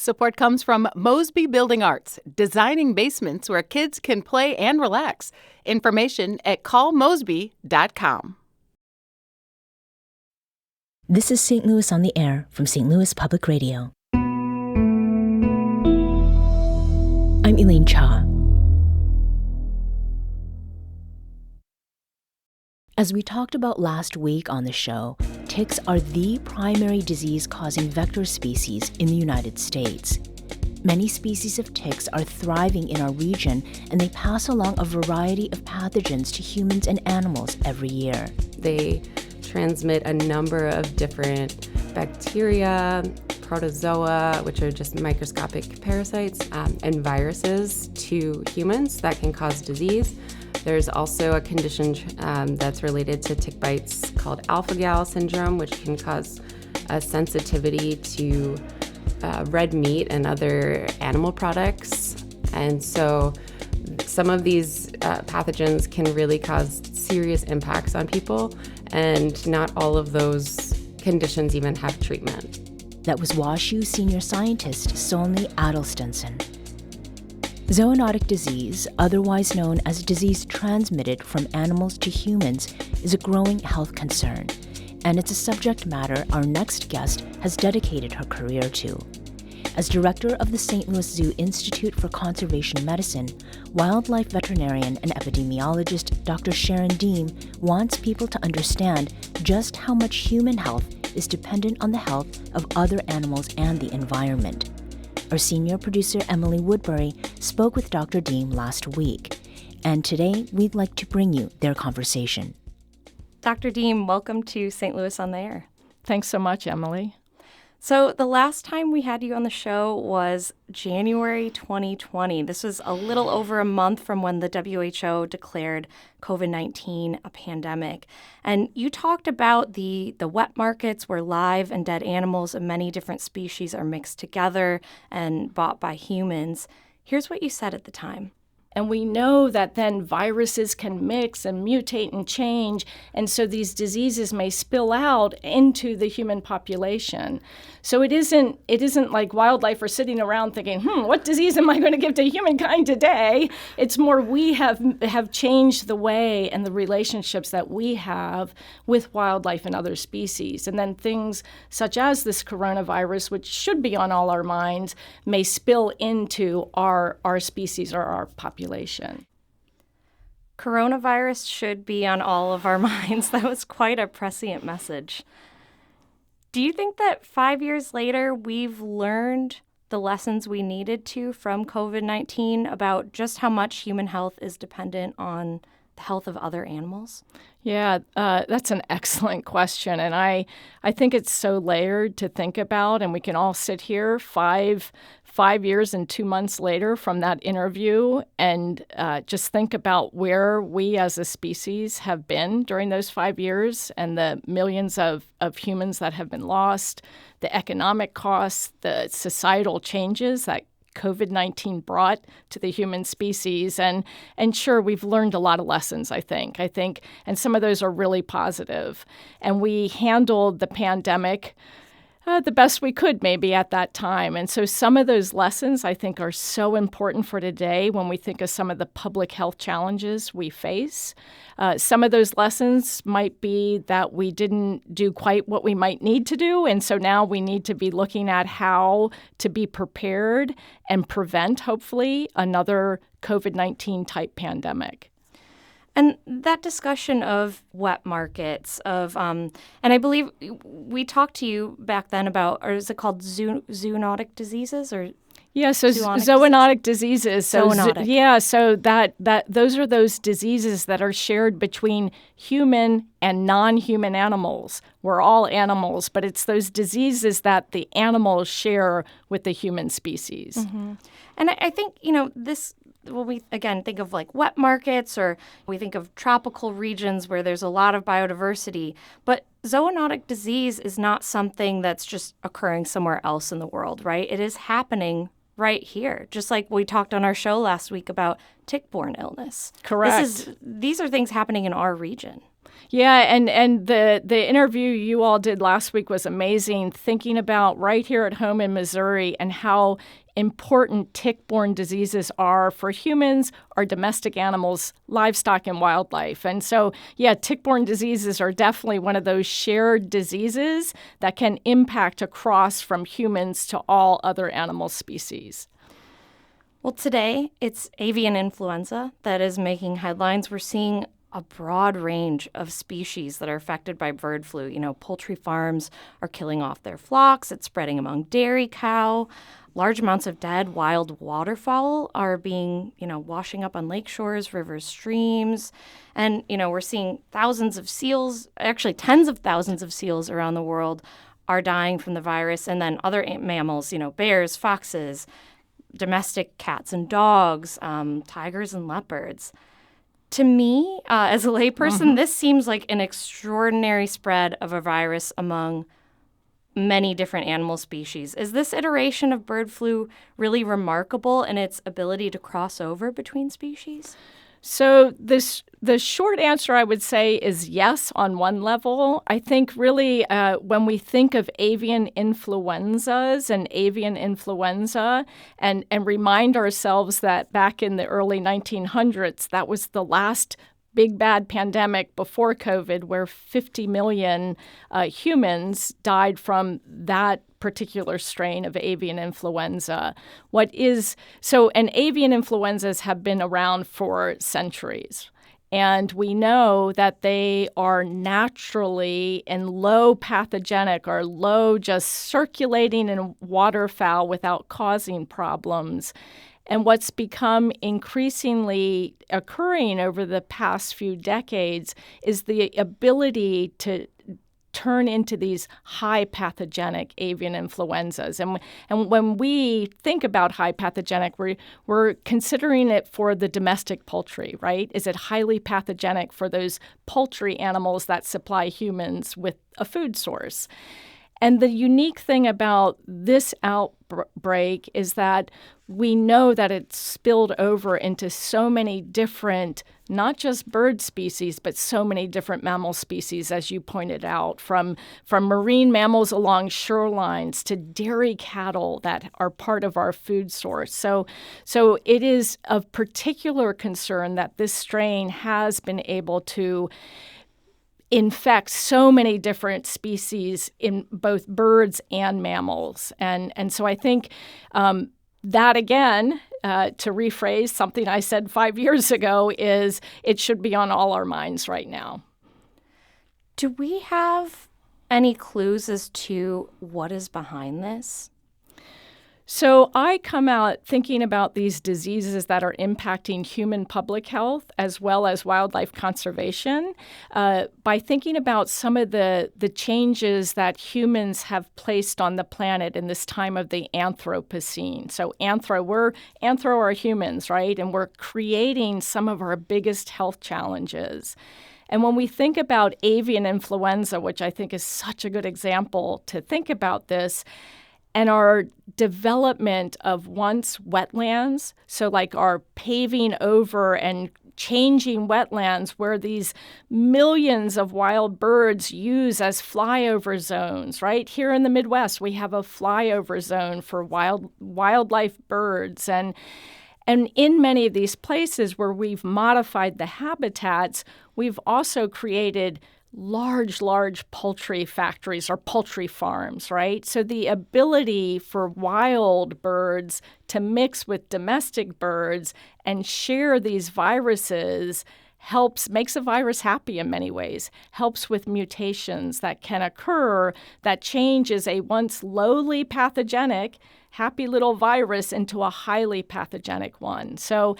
Support comes from Mosby Building Arts, designing basements where kids can play and relax. Information at callmosby.com. This is St. Louis on the Air from St. Louis Public Radio. I'm Elaine Cha. As we talked about last week on the show, ticks are the primary disease-causing vector species in the United States. Many species of ticks are thriving in our region, and they pass along a variety of pathogens to humans and animals every year. They transmit a number of different bacteria, protozoa, which are just microscopic parasites, and viruses to humans that can cause disease. There's also a condition that's related to tick bites called alpha-gal syndrome, which can cause a sensitivity to red meat and other animal products. And so some of these pathogens can really cause serious impacts on people, and not all of those conditions even have treatment. That was WashU senior scientist Solney Adelstensen. Zoonotic disease, otherwise known as disease transmitted from animals to humans, is a growing health concern, and it's a subject matter our next guest has dedicated her career to. As director of the St. Louis Zoo Institute for Conservation Medicine, wildlife veterinarian and epidemiologist Dr. Sharon Deem wants people to understand just how much human health is dependent on the health of other animals and the environment. Our senior producer, Emily Woodbury, spoke with Dr. Deem last week, and today we'd like to bring you their conversation. Dr. Deem, welcome to St. Louis on the Air. Thanks so much, Emily. So the last time we had you on the show was January 2020. This was a little over a month from when the WHO declared COVID-19 a pandemic. And you talked about the wet markets where live and dead animals of many different species are mixed together and bought by humans. Here's what you said at the time. And we know that then viruses can mix and mutate and change, and so these diseases may spill out into the human population. So it isn't like wildlife are sitting around thinking, what disease am I going to give to humankind today? It's more we have changed the way and the relationships that we have with wildlife and other species. And then things such as this coronavirus, which should be on all our minds, may spill into our species or our population. Coronavirus should be on all of our minds. That was quite a prescient message. Do you think that 5 years later we've learned the lessons we needed to from COVID-19 about just how much human health is dependent on the health of other animals? Yeah, that's an excellent question. And I think it's so layered to think about. And we can all sit here five years and 2 months later from that interview and just think about where we as a species have been during those 5 years and the millions of humans that have been lost, the economic costs, the societal changes that COVID-19 brought to the human species. And sure, we've learned a lot of lessons, I think, and some of those are really positive. And we handled the pandemic the best we could maybe at that time. And so some of those lessons, I think, are so important for today when we think of some of the public health challenges we face. Some of those lessons might be that we didn't do quite what we might need to do. And so now we need to be looking at how to be prepared and prevent, hopefully, another COVID-19 type pandemic. And that discussion of wet markets, and I believe we talked to you back then about, or is it called zoonotic diseases or? Yeah, so zoonotic diseases. So those are those diseases that are shared between human and non-human animals. We're all animals, but it's those diseases that the animals share with the human species. Mm-hmm. And I think, this. When we, again, think of like wet markets or we think of tropical regions where there's a lot of biodiversity, but zoonotic disease is not something that's just occurring somewhere else in the world, right? It is happening right here, just like we talked on our show last week about tick-borne illness. Correct. These are things happening in our region. Yeah, and the interview you all did last week was amazing, thinking about right here at home in Missouri and how important tick-borne diseases are for humans, our domestic animals, livestock, and wildlife. And so, yeah, tick-borne diseases are definitely one of those shared diseases that can impact across from humans to all other animal species. Well, today it's avian influenza that is making headlines. We're seeing a broad range of species that are affected by bird flu. Poultry farms are killing off their flocks. It's spreading among dairy cow. Large amounts of dead wild waterfowl are being, washing up on lake shores, rivers, streams. And, we're seeing thousands of seals, actually tens of thousands of seals around the world are dying from the virus. And then other mammals, bears, foxes, domestic cats and dogs, tigers and leopards. To me, as a layperson, this seems like an extraordinary spread of a virus among many different animal species. Is this iteration of bird flu really remarkable in its ability to cross over between species? So the short answer I would say is yes on one level. I think really when we think of avian influenzas and avian influenza and remind ourselves that back in the early 1900s, that was the last big bad pandemic before COVID where 50 million humans died from that particular strain of avian influenza. And avian influenzas have been around for centuries. And we know that they are naturally and low pathogenic or low just circulating in waterfowl without causing problems. And what's become increasingly occurring over the past few decades is the ability to turn into these high pathogenic avian influenzas. And when we think about high pathogenic, we're considering it for the domestic poultry, right? Is it highly pathogenic for those poultry animals that supply humans with a food source? And the unique thing about this outbreak is that we know that it's spilled over into so many different, not just bird species, but so many different mammal species, as you pointed out, from marine mammals along shorelines to dairy cattle that are part of our food source. So it is of particular concern that this strain has been able to infect so many different species in both birds and mammals. And so I think that, again, to rephrase something I said 5 years ago, is it should be on all our minds right now. Do we have any clues as to what is behind this? So I come out thinking about these diseases that are impacting human public health as well as wildlife conservation by thinking about some of the changes that humans have placed on the planet in this time of the Anthropocene. So anthro are humans, right? And we're creating some of our biggest health challenges. And when we think about avian influenza, which I think is such a good example to think about this, and our development of once wetlands, so like our paving over and changing wetlands where these millions of wild birds use as flyover zones, right? Here in the Midwest, we have a flyover zone for wildlife birds. And in many of these places where we've modified the habitats, we've also created large poultry factories or poultry farms, right? So the ability for wild birds to mix with domestic birds and share these viruses makes a virus happy in many ways, helps with mutations that can occur that changes a once lowly pathogenic, happy little virus into a highly pathogenic one. So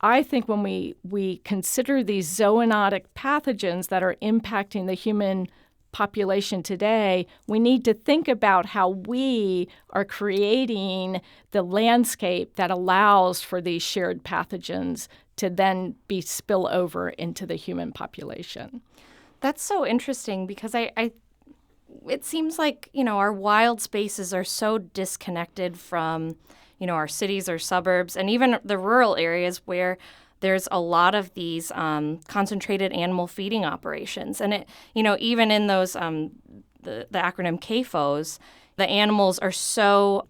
I think when we consider these zoonotic pathogens that are impacting the human population today, we need to think about how we are creating the landscape that allows for these shared pathogens to then be spill over into the human population. That's so interesting because it seems like, our wild spaces are so disconnected from our cities or suburbs and even the rural areas where there's a lot of these concentrated animal feeding operations. And even in those, the acronym CAFOs, the animals are so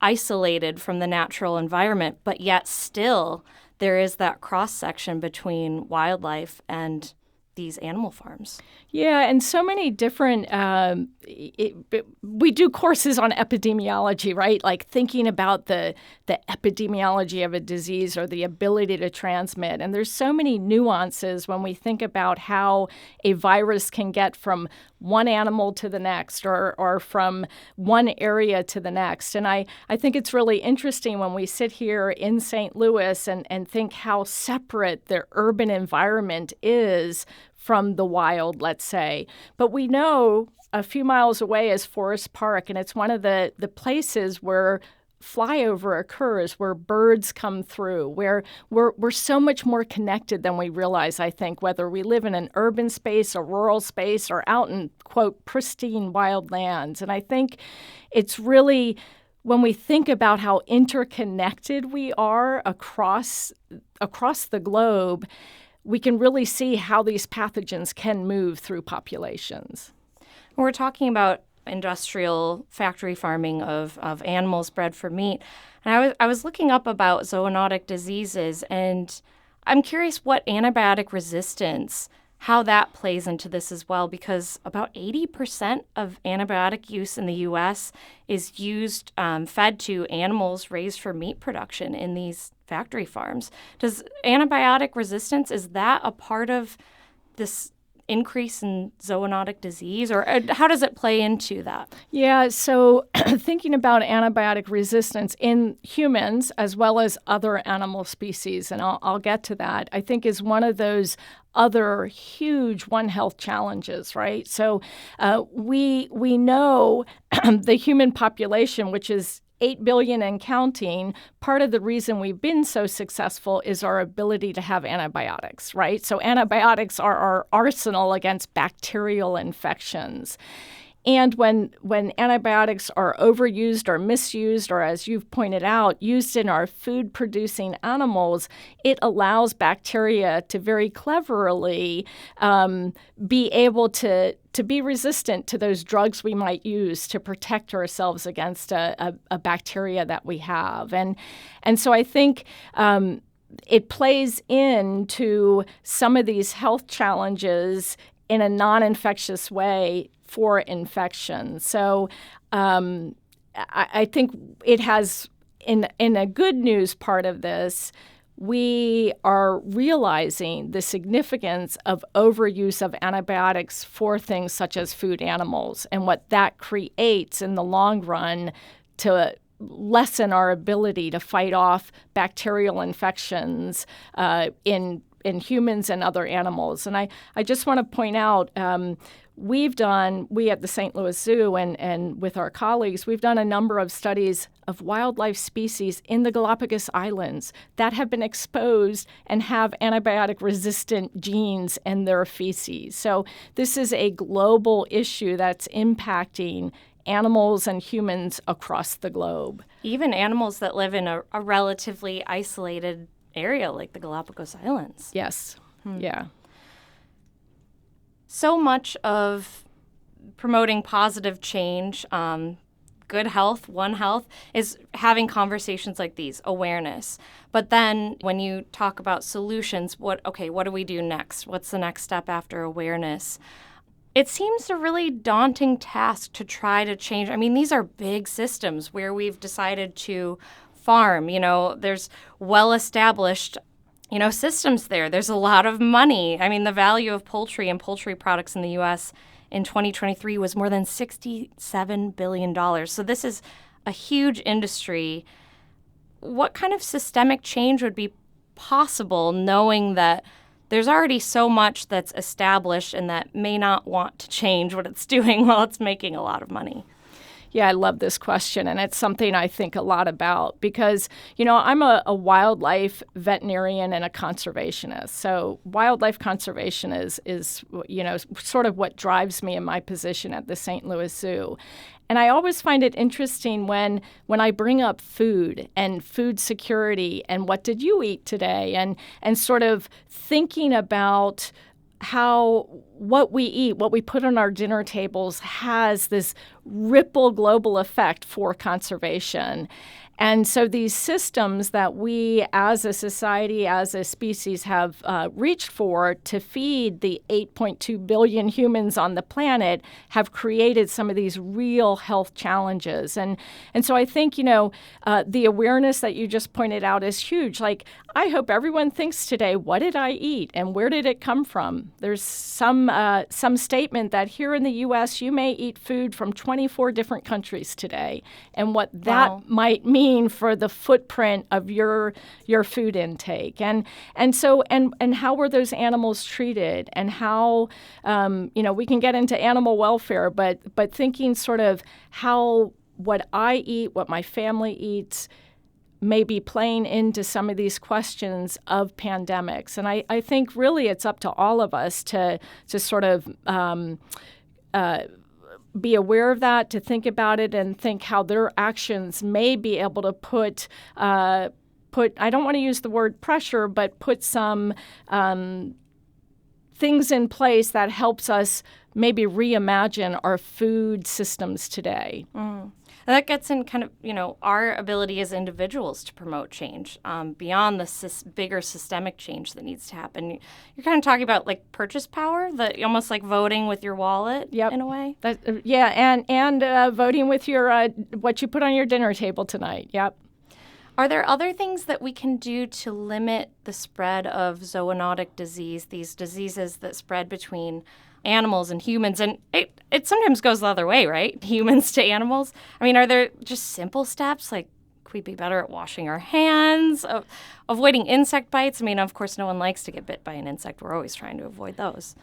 isolated from the natural environment, but yet still there is that cross-section between wildlife and these animal farms. Yeah, and so many different, we do courses on epidemiology, right? Like thinking about the epidemiology of a disease or the ability to transmit. And there's so many nuances when we think about how a virus can get from one animal to the next or from one area to the next. And I think it's really interesting when we sit here in St. Louis and think how separate the urban environment is from the wild, let's say. But we know a few miles away is Forest Park, and it's one of the places where flyover occurs, where birds come through, where we're so much more connected than we realize, I think, whether we live in an urban space, a rural space, or out in, quote, pristine wild lands. And I think it's really, when we think about how interconnected we are across the globe, we can really see how these pathogens can move through populations. We're talking about industrial factory farming of animals bred for meat. And I was looking up about zoonotic diseases, and I'm curious what antibiotic resistance, how that plays into this as well, because about 80% of antibiotic use in the U.S. is used, fed to animals raised for meat production in these factory farms. Does antibiotic resistance, is that a part of this increase in zoonotic disease, or how does it play into that? Yeah, so thinking about antibiotic resistance in humans as well as other animal species, and I'll get to that, I think is one of those other huge One Health challenges, right? So we know the human population, which is 8 billion and counting, part of the reason we've been so successful is our ability to have antibiotics, right? So antibiotics are our arsenal against bacterial infections. And when antibiotics are overused or misused, or as you've pointed out, used in our food-producing animals, it allows bacteria to very cleverly be able to be resistant to those drugs we might use to protect ourselves against a bacteria that we have. And so I think it plays into some of these health challenges in a non-infectious way for infection. So I think it has, in a good news part of this, we are realizing the significance of overuse of antibiotics for things such as food animals and what that creates in the long run to lessen our ability to fight off bacterial infections in humans and other animals. And I just want to point out, we at the St. Louis Zoo and with our colleagues, we've done a number of studies of wildlife species in the Galapagos Islands that have been exposed and have antibiotic-resistant genes in their feces. So this is a global issue that's impacting animals and humans across the globe. Even animals that live in a relatively isolated area like the Galapagos Islands. Yes. Yeah. So much of promoting positive change, good health, One Health, is having conversations like these, awareness. But then when you talk about solutions, what do we do next? What's the next step after awareness? It seems a really daunting task to try to change. I mean, these are big systems where we've decided to farm. There's well-established systems there. There's a lot of money. I mean, the value of poultry and poultry products in the U.S. in 2023 was more than $67 billion. So this is a huge industry. What kind of systemic change would be possible knowing that there's already so much that's established and that may not want to change what it's doing while it's making a lot of money? Yeah, I love this question, and it's something I think a lot about because, I'm a wildlife veterinarian and a conservationist. So wildlife conservation is sort of what drives me in my position at the St. Louis Zoo. And I always find it interesting when I bring up food and food security and what did you eat today and sort of thinking about how what we eat, what we put on our dinner tables has this ripple global effect for conservation. And so these systems that we as a society, as a species have reached for to feed the 8.2 billion humans on the planet have created some of these real health challenges. And so I think, the awareness that you just pointed out is huge. Like, I hope everyone thinks today, what did I eat and where did it come from? There's some statement that here in the U.S. you may eat food from 24 different countries today, and what that might mean for the footprint of your food intake, and how were those animals treated, and how we can get into animal welfare, but thinking sort of how what I eat, what my family eats, may be playing into some of these questions of pandemics. And I think really it's up to all of us to sort of be aware of that, to think about it and think how their actions may be able to put I don't want to use the word pressure, but put some things in place that helps us maybe reimagine our food systems today. And that gets in kind of, our ability as individuals to promote change beyond the bigger systemic change that needs to happen. You're kind of talking about like purchase power, almost like voting with your wallet in a way. And voting with your what you put on your dinner table tonight. Yep. Are there other things that we can do to limit the spread of zoonotic disease, these diseases that spread between animals and humans? And it sometimes goes the other way, right? Humans to animals. I mean, are there just simple steps like could we be better at washing our hands, avoiding insect bites? I mean, of course, no one likes to get bit by an insect. We're always trying to avoid those.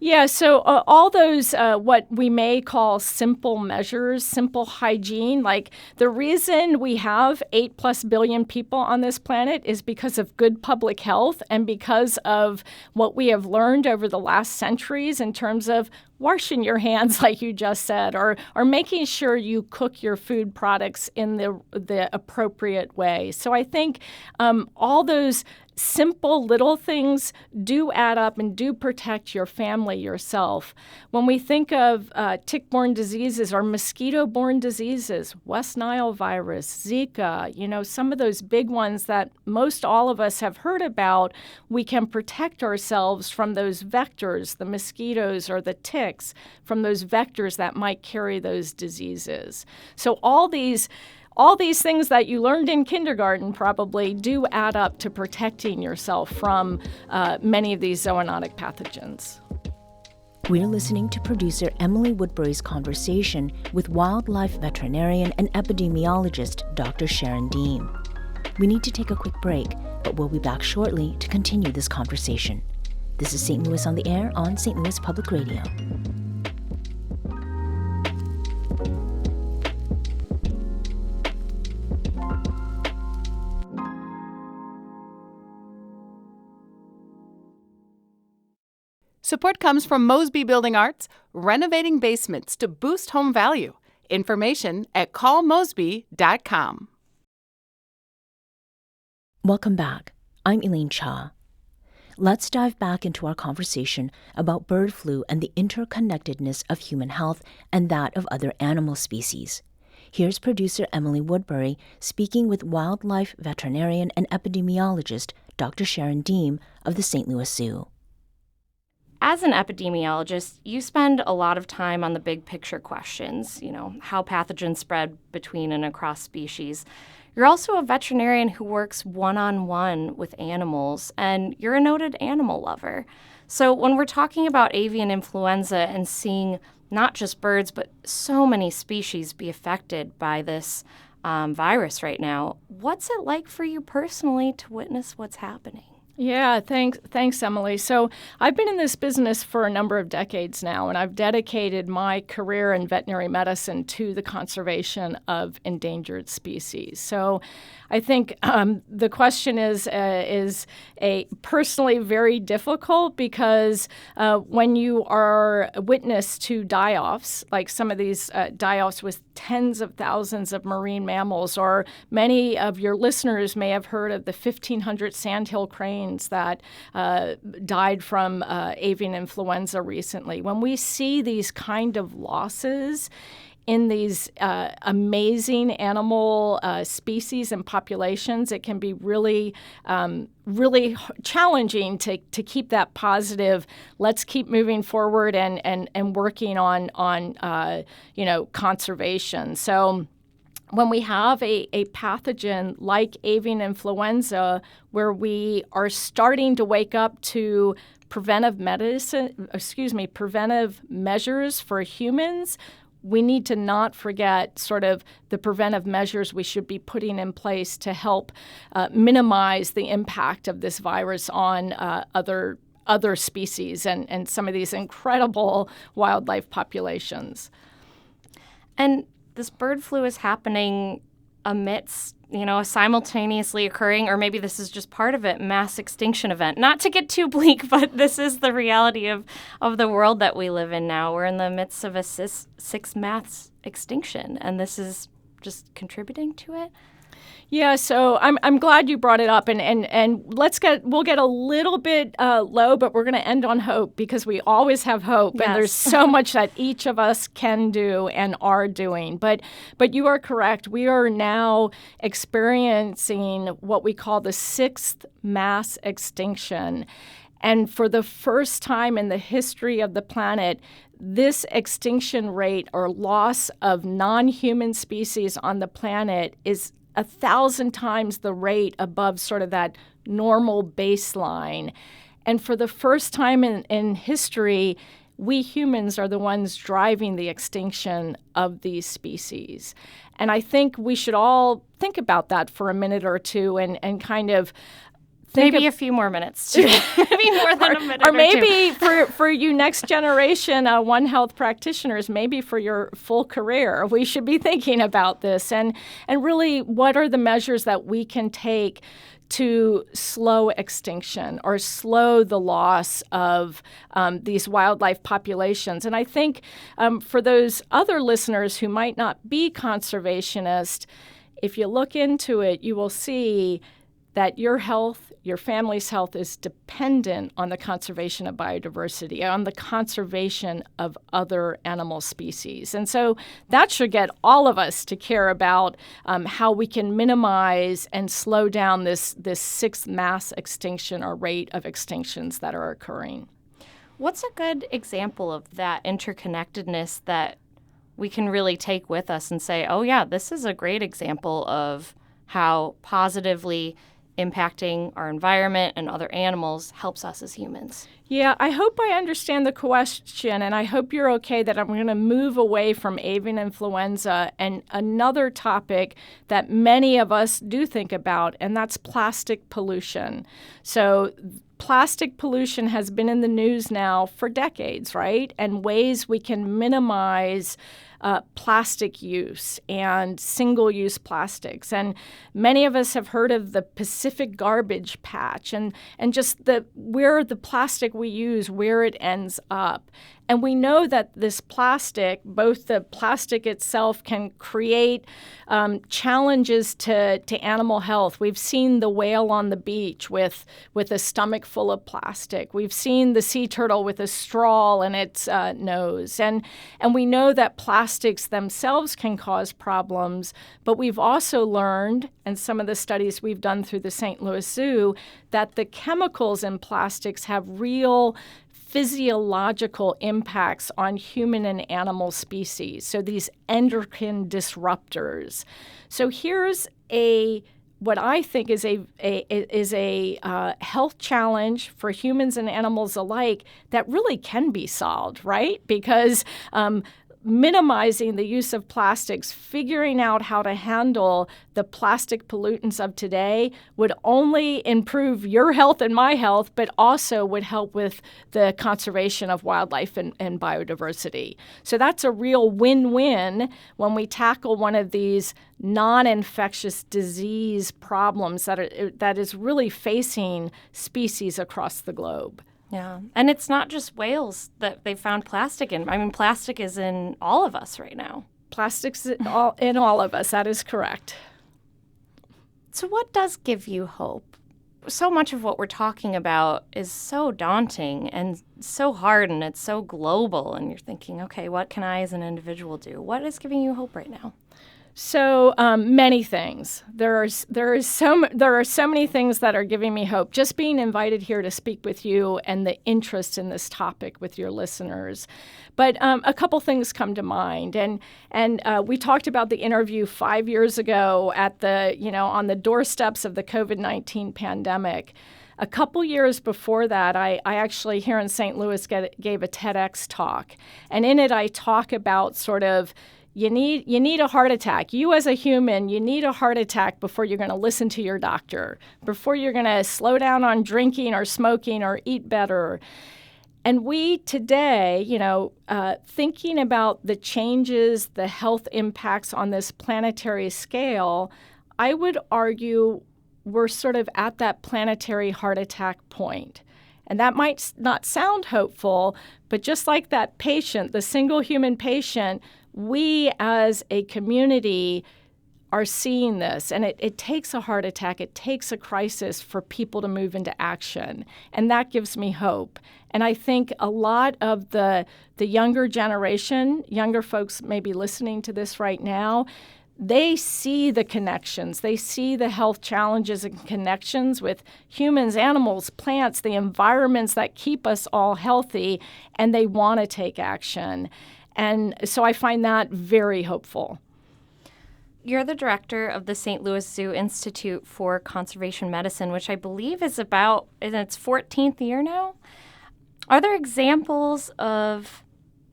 Yeah, so all those what we may call simple measures, simple hygiene, like the reason we have 8+ billion people on this planet is because of good public health and because of what we have learned over the last centuries in terms of washing your hands, like you just said, or making sure you cook your food products in the appropriate way. So I think all those simple little things do add up and do protect your family, yourself. When we think of tick-borne diseases or mosquito-borne diseases, West Nile virus, Zika, some of those big ones that most all of us have heard about, we can protect ourselves from those vectors, the mosquitoes or the ticks, from those vectors that might carry those diseases. So all these things that you learned in kindergarten probably do add up to protecting yourself from many of these zoonotic pathogens. We're listening to producer Emily Woodbury's conversation with wildlife veterinarian and epidemiologist Dr. Sharon Deem. We need to take a quick break, but we'll be back shortly to continue this conversation. This is St. Louis on the Air on St. Louis Public Radio. Support comes from Mosby Building Arts, renovating basements to boost home value. Information at callmosby.com. Welcome back. I'm Elaine Cha. Let's dive back into our conversation about bird flu and the interconnectedness of human health and that of other animal species. Here's producer Emily Woodbury speaking with wildlife veterinarian and epidemiologist Dr. Sharon Deem of the St. Louis Zoo. As an epidemiologist, you spend a lot of time on the big picture questions, how pathogens spread between and across species. You're also a veterinarian who works one-on-one with animals, and you're a noted animal lover. So when we're talking about avian influenza and seeing not just birds, but so many species be affected by this virus right now, what's it like for you personally to witness what's happening? Yeah, thanks, Emily. So I've been in this business for a number of decades now, and I've dedicated my career in veterinary medicine to the conservation of endangered species. So I think the question is a personally very difficult because when you are witness to die-offs, like some of these die-offs with tens of thousands of marine mammals, or many of your listeners may have heard of the 1,500 sandhill cranes that died from avian influenza recently. When we see these kind of losses in these amazing animal species and populations, it can be really challenging to keep that positive. Let's keep moving forward and working on conservation. So when we have a pathogen like avian influenza, where we are starting to wake up to preventive measures for humans, we need to not forget sort of the preventive measures we should be putting in place to help minimize the impact of this virus on other species and some of these incredible wildlife populations. And this bird flu is happening amidst, a simultaneously occurring, or maybe this is just part of it, mass extinction event. Not to get too bleak, but this is the reality of the world that we live in now. We're in the midst of a sixth mass extinction, and this is just contributing to it. Yeah, so I'm glad you brought it up, and we'll get a little bit low, but we're going to end on hope, because we always have hope, yes. And there's so much that each of us can do and are doing. But you are correct. We are now experiencing what we call the sixth mass extinction, and for the first time in the history of the planet, this extinction rate or loss of non-human species on the planet is 1,000 times the rate above sort of that normal baseline. And for the first time in history, we humans are the ones driving the extinction of these species. And I think we should all think about that for a minute or two and kind of maybe a few more minutes, too. Maybe more than a minute or maybe two. for you next generation One Health practitioners, maybe for your full career, we should be thinking about this and really what are the measures that we can take to slow extinction or slow the loss of these wildlife populations. And I think for those other listeners who might not be conservationists, if you look into it, you will see that your health, your family's health is dependent on the conservation of biodiversity, on the conservation of other animal species. And so that should get all of us to care about how we can minimize and slow down this sixth mass extinction or rate of extinctions that are occurring. What's a good example of that interconnectedness that we can really take with us and say, oh yeah, this is a great example of how positively impacting our environment and other animals helps us as humans? Yeah, I hope I understand the question, and I hope you're okay that I'm going to move away from avian influenza and another topic that many of us do think about, and that's plastic pollution. So plastic pollution has been in the news now for decades, right? And ways we can minimize plastic use and single-use plastics. And many of us have heard of the Pacific garbage patch and just where the plastic we use, where it ends up. And we know that this plastic, both the plastic itself can create challenges to animal health. We've seen the whale on the beach with a stomach full of plastic. We've seen the sea turtle with a straw in its nose. And we know that plastics themselves can cause problems, but we've also learned, and some of the studies we've done through the St. Louis Zoo, that the chemicals in plastics have real physiological impacts on human and animal species, so these endocrine disruptors. So here's what I think is a health challenge for humans and animals alike that really can be solved, right? Because minimizing the use of plastics, figuring out how to handle the plastic pollutants of today would only improve your health and my health, but also would help with the conservation of wildlife and biodiversity. So that's a real win-win when we tackle one of these non-infectious disease problems that is really facing species across the globe. Yeah. And it's not just whales that they found plastic in. I mean, plastic is in all of us right now. Plastic's in all of us. That is correct. So what does give you hope? So much of what we're talking about is so daunting and so hard, and it's so global. And you're thinking, okay, what can I as an individual do? What is giving you hope right now? So many things. There are so many things that are giving me hope. Just being invited here to speak with you and the interest in this topic with your listeners. But a couple things come to mind, and we talked about the interview 5 years ago at on the doorsteps of the COVID-19 pandemic. A couple years before that, I actually here in St. Louis gave a TEDx talk, and in it I talk about sort of you need a heart attack. You as a human, you need a heart attack before you're going to listen to your doctor, before you're going to slow down on drinking or smoking or eat better. And we today, thinking about the changes, the health impacts on this planetary scale, I would argue we're sort of at that planetary heart attack point. And that might not sound hopeful, but just like that patient, the single human patient, we as a community are seeing this. And it takes a heart attack, it takes a crisis for people to move into action. And that gives me hope. And I think a lot of the younger generation, younger folks maybe listening to this right now, they see the connections. They see the health challenges and connections with humans, animals, plants, the environments that keep us all healthy, and they want to take action. And so I find that very hopeful. You're the director of the St. Louis Zoo Institute for Conservation Medicine, which I believe is about in its 14th year now. Are there examples of,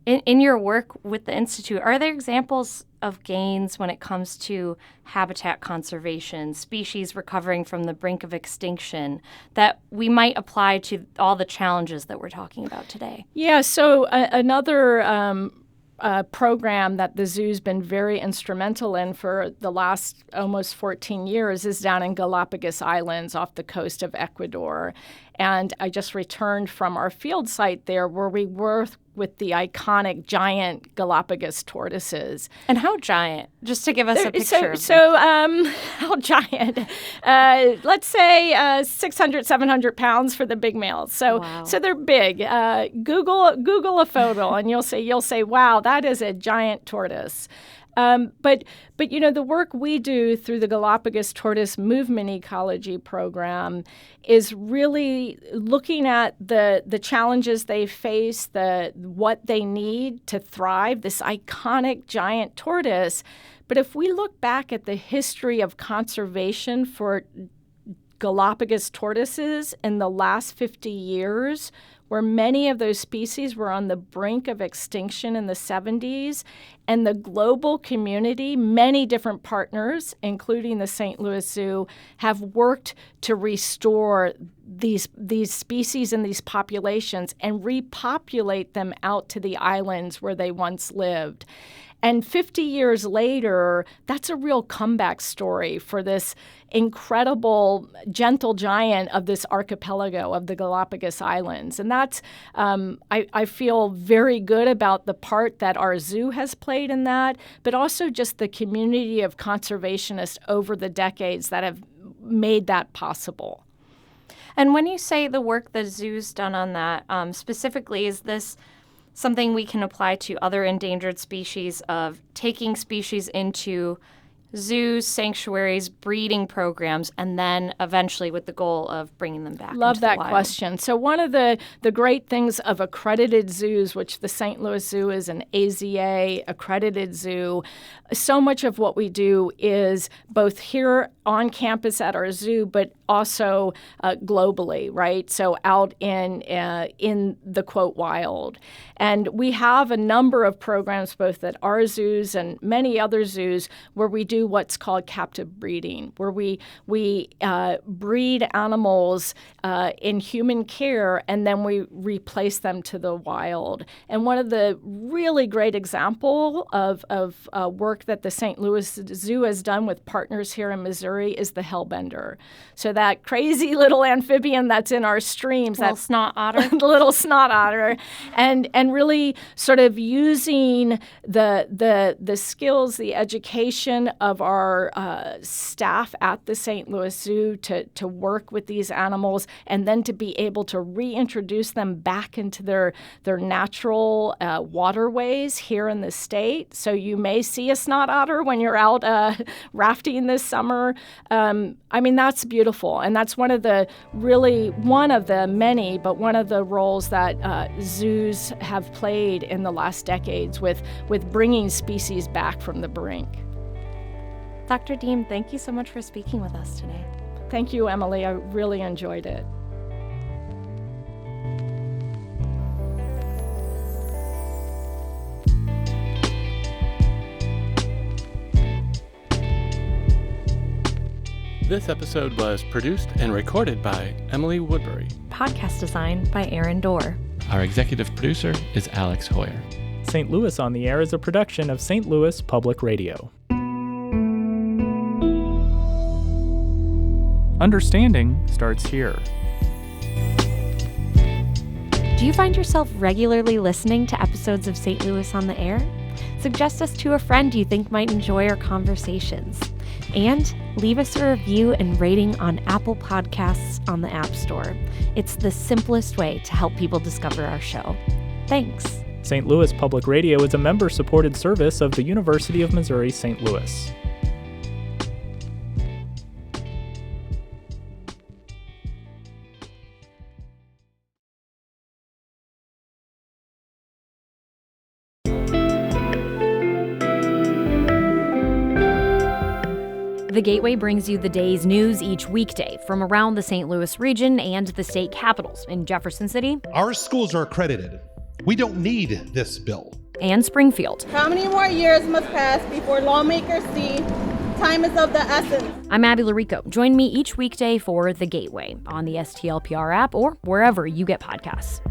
in your work with the Institute, are there examples of gains when it comes to habitat conservation, species recovering from the brink of extinction, that we might apply to all the challenges that we're talking about today? Yeah, so another program that the zoo's been very instrumental in for the last almost 14 years is down in Galapagos Islands off the coast of Ecuador. And I just returned from our field site there where we work with the iconic giant Galapagos tortoises. And how giant? Just to give us a picture. How giant? Let's say 600, 700 pounds for the big males. So wow. So they're big. Google a photo and you'll say, wow, that is a giant tortoise. But the work we do through the Galapagos Tortoise Movement Ecology Program is really looking at the challenges they face, what they need to thrive, this iconic giant tortoise. But if we look back at the history of conservation for Galapagos tortoises in the last 50 years, where many of those species were on the brink of extinction in the 70s, and the global community, many different partners, including the St. Louis Zoo, have worked to restore these species and these populations and repopulate them out to the islands where they once lived. And 50 years later, that's a real comeback story for this incredible gentle giant of this archipelago of the Galapagos Islands. And that's, I feel very good about the part that our zoo has played in that, but also just the community of conservationists over the decades that have made that possible. And when you say the work the zoo's done on that, specifically, is this something we can apply to other endangered species, of taking species into zoos, sanctuaries, breeding programs, and then eventually with the goal of bringing them back? Love into that the wild? question. So one of the great things of accredited zoos, which the St. Louis Zoo is an AZA accredited zoo, so much of what we do is both here on campus at our zoo, but also globally, right? So out in the, quote, wild. And we have a number of programs both at our zoos and many other zoos where we do what's called captive breeding, where we breed animals in human care and then we replace them to the wild. And one of the really great example of work that the St. Louis Zoo has done with partners here in Missouri is the hellbender. So that crazy little amphibian that's in our streams, Little snot otter. the little snot otter, and really sort of using the skills, the education of our staff at the St. Louis Zoo to work with these animals and then to be able to reintroduce them back into their natural waterways here in the state. So you may see a snot otter when you're out rafting this summer. I mean, that's beautiful. And that's one of the many, but one of the roles that zoos have played in the last decades with bringing species back from the brink. Dr. Deem, thank you so much for speaking with us today. Thank you, Emily. I really enjoyed it. This episode was produced and recorded by Emily Woodbury. Podcast design by Aaron Dorr. Our executive producer is Alex Hoyer. St. Louis on the Air is a production of St. Louis Public Radio. Understanding starts here. Do you find yourself regularly listening to episodes of St. Louis on the Air? Suggest us to a friend you think might enjoy our conversations. And leave us a review and rating on Apple Podcasts on the App Store. It's the simplest way to help people discover our show. Thanks. St. Louis Public Radio is a member-supported service of the University of Missouri St. Louis. The Gateway brings you the day's news each weekday from around the St. Louis region and the state capitals in Jefferson City. Our schools are accredited. We don't need this bill. And Springfield. How many more years must pass before lawmakers see time is of the essence? I'm Abby Larico. Join me each weekday for The Gateway on the STLPR app or wherever you get podcasts.